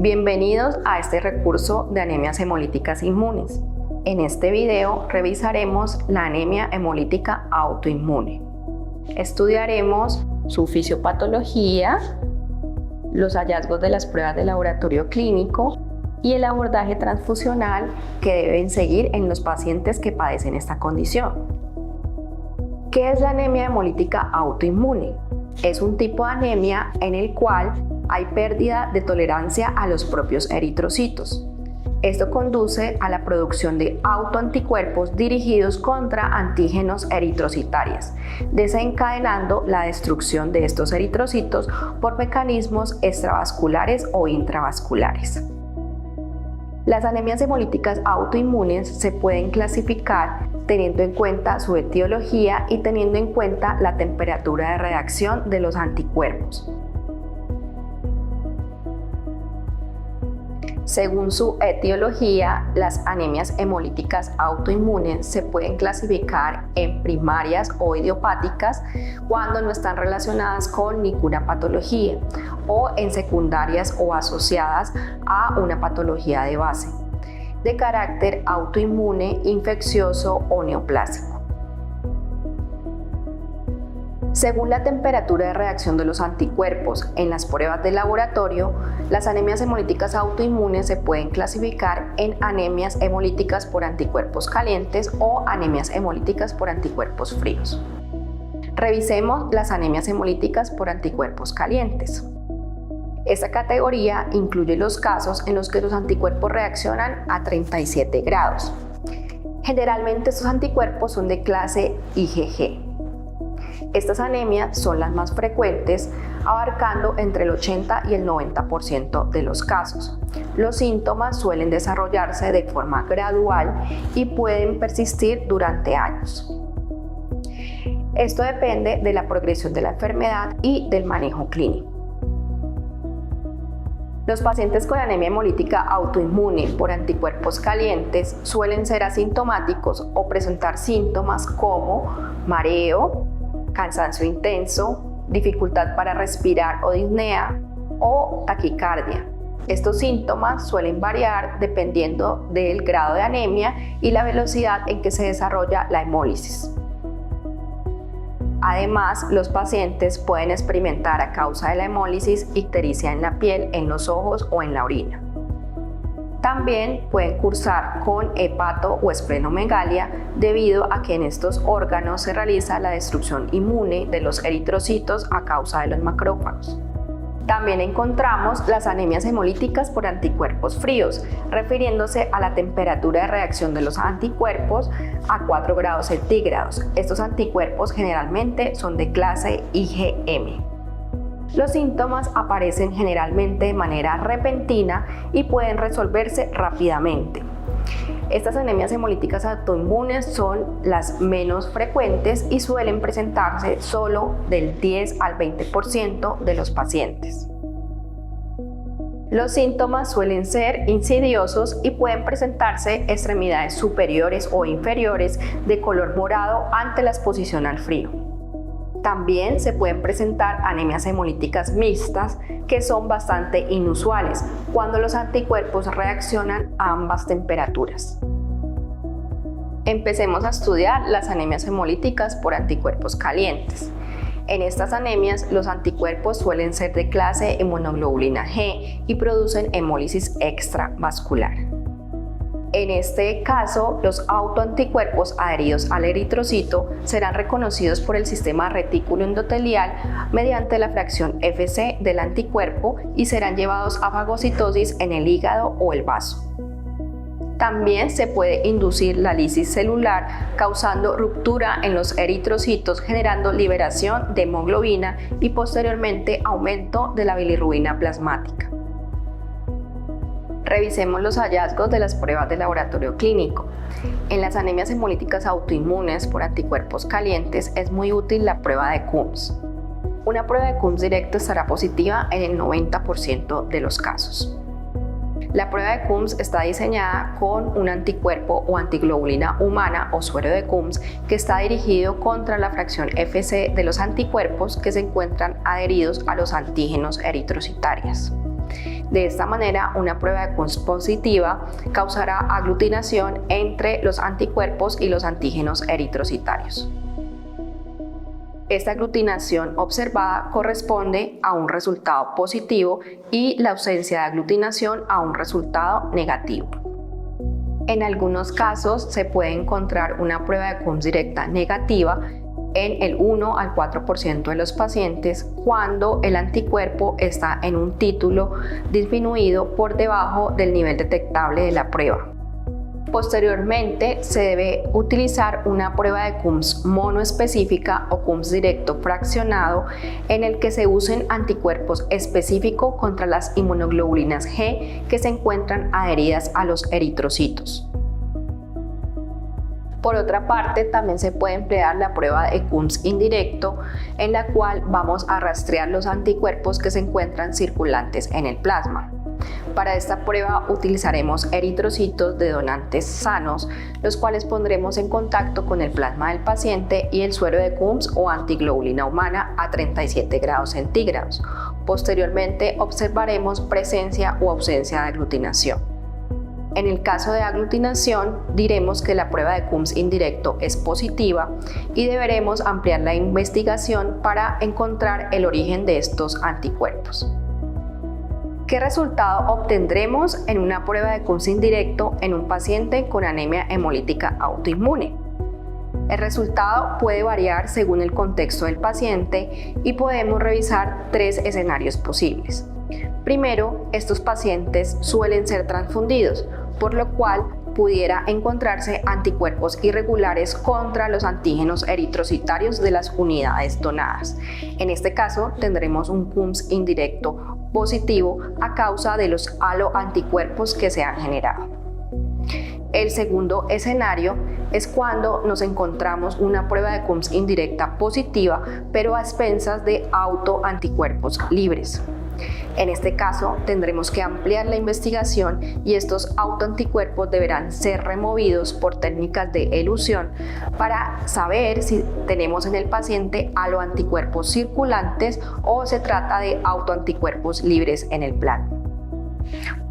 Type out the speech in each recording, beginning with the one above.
Bienvenidos a este recurso de anemias hemolíticas inmunes. En este video revisaremos la anemia hemolítica autoinmune. Estudiaremos su fisiopatología, los hallazgos de las pruebas de laboratorio clínico y el abordaje transfusional que deben seguir en los pacientes que padecen esta condición. ¿Qué es la anemia hemolítica autoinmune? Es un tipo de anemia en el cual hay pérdida de tolerancia a los propios eritrocitos. Esto conduce a la producción de autoanticuerpos dirigidos contra antígenos eritrocitarios, desencadenando la destrucción de estos eritrocitos por mecanismos extravasculares o intravasculares. Las anemias hemolíticas autoinmunes se pueden clasificar teniendo en cuenta su etiología y teniendo en cuenta la temperatura de reacción de los anticuerpos. Según su etiología, las anemias hemolíticas autoinmunes se pueden clasificar en primarias o idiopáticas cuando no están relacionadas con ninguna patología, o en secundarias o asociadas a una patología de base, de carácter autoinmune, infeccioso o neoplásico. Según la temperatura de reacción de los anticuerpos en las pruebas de laboratorio, las anemias hemolíticas autoinmunes se pueden clasificar en anemias hemolíticas por anticuerpos calientes o anemias hemolíticas por anticuerpos fríos. Revisemos las anemias hemolíticas por anticuerpos calientes. Esta categoría incluye los casos en los que los anticuerpos reaccionan a 37 grados. Generalmente estos anticuerpos son de clase IgG. Estas anemias son las más frecuentes, abarcando entre el 80 y el 90% de los casos. Los síntomas suelen desarrollarse de forma gradual y pueden persistir durante años. Esto depende de la progresión de la enfermedad y del manejo clínico. Los pacientes con anemia hemolítica autoinmune por anticuerpos calientes suelen ser asintomáticos o presentar síntomas como mareo, cansancio intenso, dificultad para respirar o disnea o taquicardia. Estos síntomas suelen variar dependiendo del grado de anemia y la velocidad en que se desarrolla la hemólisis. Además, los pacientes pueden experimentar a causa de la hemólisis ictericia en la piel, en los ojos o en la orina. También pueden cursar con hepato o esplenomegalia debido a que en estos órganos se realiza la destrucción inmune de los eritrocitos a causa de los macrófagos. También encontramos las anemias hemolíticas por anticuerpos fríos, refiriéndose a la temperatura de reacción de los anticuerpos a 4 grados centígrados. Estos anticuerpos generalmente son de clase IgM. Los síntomas aparecen generalmente de manera repentina y pueden resolverse rápidamente. Estas anemias hemolíticas autoinmunes son las menos frecuentes y suelen presentarse solo del 10 al 20% de los pacientes. Los síntomas suelen ser insidiosos y pueden presentarse extremidades superiores o inferiores de color morado ante la exposición al frío. También se pueden presentar anemias hemolíticas mixtas, que son bastante inusuales cuando los anticuerpos reaccionan a ambas temperaturas. Empecemos a estudiar las anemias hemolíticas por anticuerpos calientes. En estas anemias, los anticuerpos suelen ser de clase inmunoglobulina G y producen hemólisis extravascular. En este caso, los autoanticuerpos adheridos al eritrocito serán reconocidos por el sistema retículo endotelial mediante la fracción Fc del anticuerpo y serán llevados a fagocitosis en el hígado o el vaso. También se puede inducir la lisis celular causando ruptura en los eritrocitos, generando liberación de hemoglobina y posteriormente aumento de la bilirrubina plasmática. Revisemos los hallazgos de las pruebas de laboratorio clínico. En las anemias hemolíticas autoinmunes por anticuerpos calientes es muy útil la prueba de Coombs. Una prueba de Coombs directo estará positiva en el 90% de los casos. La prueba de Coombs está diseñada con un anticuerpo o antiglobulina humana o suero de Coombs que está dirigido contra la fracción Fc de los anticuerpos que se encuentran adheridos a los antígenos eritrocitarios. De esta manera, una prueba de CUMS positiva causará aglutinación entre los anticuerpos y los antígenos eritrocitarios. Esta aglutinación observada corresponde a un resultado positivo y la ausencia de aglutinación a un resultado negativo. En algunos casos se puede encontrar una prueba de CUMS directa negativa en el 1 al 4% de los pacientes cuando el anticuerpo está en un título disminuido por debajo del nivel detectable de la prueba. Posteriormente, se debe utilizar una prueba de CUMS monoespecífica o CUMS directo fraccionado en el que se usen anticuerpos específicos contra las inmunoglobulinas G que se encuentran adheridas a los eritrocitos. Por otra parte, también se puede emplear la prueba de CUMS indirecto, en la cual vamos a rastrear los anticuerpos que se encuentran circulantes en el plasma. Para esta prueba utilizaremos eritrocitos de donantes sanos, los cuales pondremos en contacto con el plasma del paciente y el suero de CUMS o antiglobulina humana a 37 grados centígrados. Posteriormente observaremos presencia o ausencia de aglutinación. En el caso de aglutinación, diremos que la prueba de CUMS indirecto es positiva y deberemos ampliar la investigación para encontrar el origen de estos anticuerpos. ¿Qué resultado obtendremos en una prueba de CUMS indirecto en un paciente con anemia hemolítica autoinmune? El resultado puede variar según el contexto del paciente y podemos revisar 3 escenarios posibles. Primero, estos pacientes suelen ser transfundidos, por lo cual pudiera encontrarse anticuerpos irregulares contra los antígenos eritrocitarios de las unidades donadas. En este caso, tendremos un CUMS indirecto positivo a causa de los haloanticuerpos que se han generado. El segundo escenario es cuando nos encontramos una prueba de CUMS indirecta positiva, pero a expensas de autoanticuerpos libres. En este caso, tendremos que ampliar la investigación y estos autoanticuerpos deberán ser removidos por técnicas de elución para saber si tenemos en el paciente haloanticuerpos circulantes o se trata de autoanticuerpos libres en el plasma.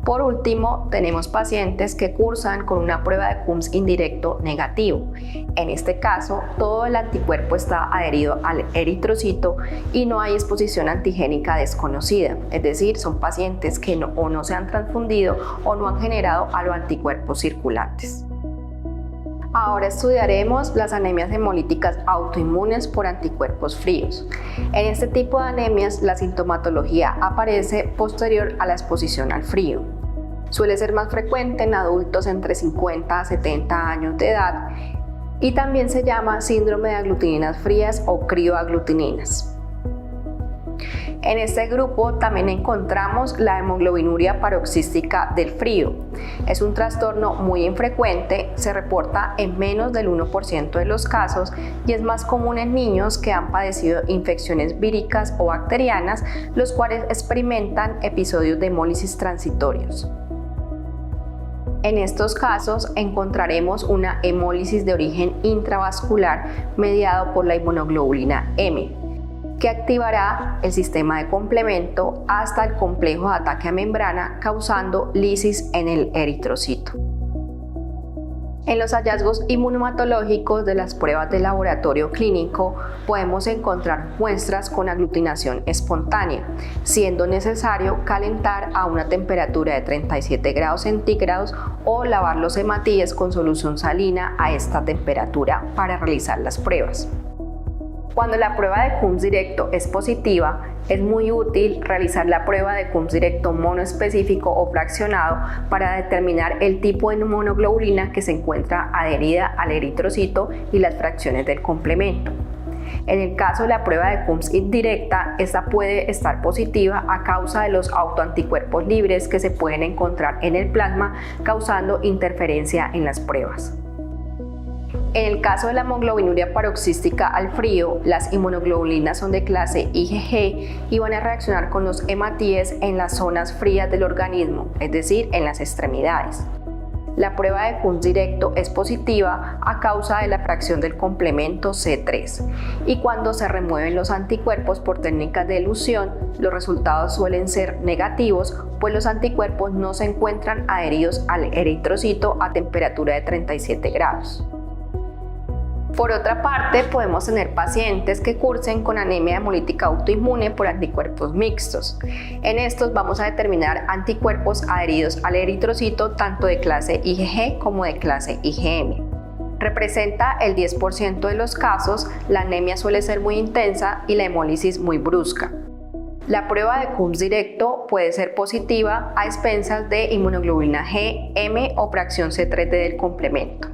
Por último, tenemos pacientes que cursan con una prueba de CUMS indirecto negativo. En este caso, todo el anticuerpo está adherido al eritrocito y no hay exposición antigénica desconocida, es decir, son pacientes que no se han transfundido o no han generado haloanticuerpos circulantes. Ahora estudiaremos las anemias hemolíticas autoinmunes por anticuerpos fríos. En este tipo de anemias, la sintomatología aparece posterior a la exposición al frío. Suele ser más frecuente en adultos entre 50 a 70 años de edad y también se llama síndrome de aglutininas frías o crioaglutininas. En este grupo también encontramos la hemoglobinuria paroxística del frío. Es un trastorno muy infrecuente, se reporta en menos del 1% de los casos y es más común en niños que han padecido infecciones víricas o bacterianas, los cuales experimentan episodios de hemólisis transitorios. En estos casos encontraremos una hemólisis de origen intravascular mediado por la inmunoglobulina M, que activará el sistema de complemento hasta el complejo de ataque a membrana, causando lisis en el eritrocito. En los hallazgos inmunomatológicos de las pruebas de laboratorio clínico podemos encontrar muestras con aglutinación espontánea, siendo necesario calentar a una temperatura de 37 grados centígrados o lavar los hematíes con solución salina a esta temperatura para realizar las pruebas. Cuando la prueba de CUMS directo es positiva, es muy útil realizar la prueba de CUMS directo monoespecífico o fraccionado para determinar el tipo de inmunoglobulina que se encuentra adherida al eritrocito y las fracciones del complemento. En el caso de la prueba de CUMS indirecta, esta puede estar positiva a causa de los autoanticuerpos libres que se pueden encontrar en el plasma, causando interferencia en las pruebas. En el caso de la hemoglobinuria paroxística al frío, las inmunoglobulinas son de clase IgG y van a reaccionar con los hematíes en las zonas frías del organismo, es decir, en las extremidades. La prueba de CUMS directo es positiva a causa de la fracción del complemento C3 y cuando se remueven los anticuerpos por técnicas de elución, los resultados suelen ser negativos pues los anticuerpos no se encuentran adheridos al eritrocito a temperatura de 37 grados. Por otra parte, podemos tener pacientes que cursen con anemia hemolítica autoinmune por anticuerpos mixtos. En estos vamos a determinar anticuerpos adheridos al eritrocito tanto de clase IgG como de clase IgM. Representa el 10% de los casos, la anemia suele ser muy intensa y la hemólisis muy brusca. La prueba de Coombs directo puede ser positiva a expensas de inmunoglobulina G, M o fracción C3d del complemento.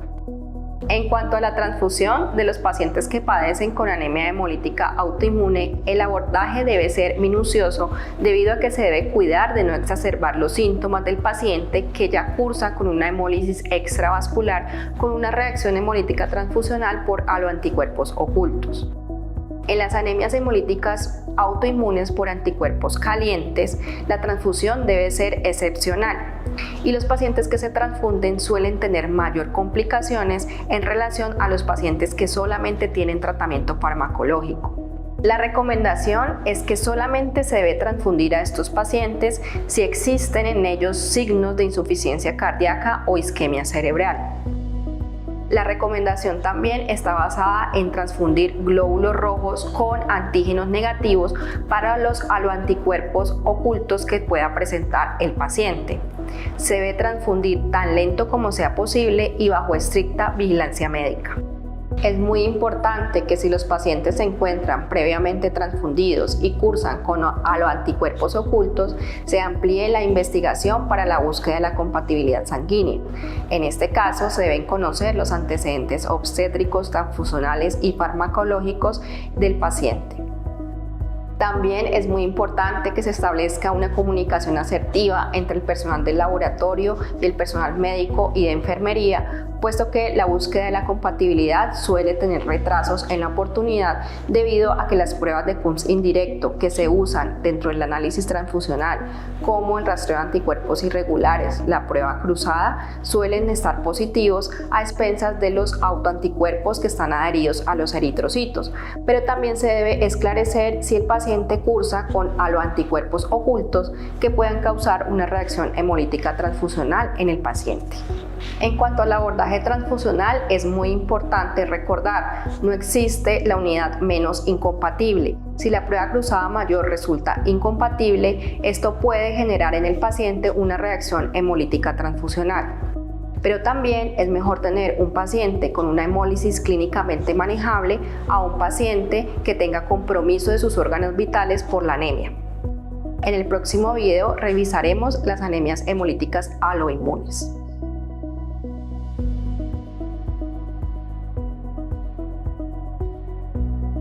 En cuanto a la transfusión de los pacientes que padecen con anemia hemolítica autoinmune, el abordaje debe ser minucioso debido a que se debe cuidar de no exacerbar los síntomas del paciente que ya cursa con una hemólisis extravascular con una reacción hemolítica transfusional por haloanticuerpos ocultos. En las anemias hemolíticas autoinmunes por anticuerpos calientes, la transfusión debe ser excepcional y los pacientes que se transfunden suelen tener mayor complicaciones en relación a los pacientes que solamente tienen tratamiento farmacológico. La recomendación es que solamente se debe transfundir a estos pacientes si existen en ellos signos de insuficiencia cardíaca o isquemia cerebral. La recomendación también está basada en transfundir glóbulos rojos con antígenos negativos para los haloanticuerpos ocultos que pueda presentar el paciente. Se debe transfundir tan lento como sea posible y bajo estricta vigilancia médica. Es muy importante que si los pacientes se encuentran previamente transfundidos y cursan con haloanticuerpos ocultos, se amplíe la investigación para la búsqueda de la compatibilidad sanguínea. En este caso, se deben conocer los antecedentes obstétricos, transfusionales y farmacológicos del paciente. También es muy importante que se establezca una comunicación asertiva entre el personal del laboratorio, del personal médico y de enfermería, puesto que la búsqueda de la compatibilidad suele tener retrasos en la oportunidad debido a que las pruebas de Coombs indirecto que se usan dentro del análisis transfusional, como el rastreo de anticuerpos irregulares, la prueba cruzada, suelen estar positivos a expensas de los autoanticuerpos que están adheridos a los eritrocitos, pero también se debe esclarecer si el paciente cursa con haloanticuerpos ocultos que puedan causar una reacción hemolítica transfusional en el paciente. En cuanto al abordaje transfusional, es muy importante recordar, no existe la unidad menos incompatible. Si la prueba cruzada mayor resulta incompatible, esto puede generar en el paciente una reacción hemolítica transfusional. Pero también es mejor tener un paciente con una hemólisis clínicamente manejable a un paciente que tenga compromiso de sus órganos vitales por la anemia. En el próximo video revisaremos las anemias hemolíticas aloinmunes.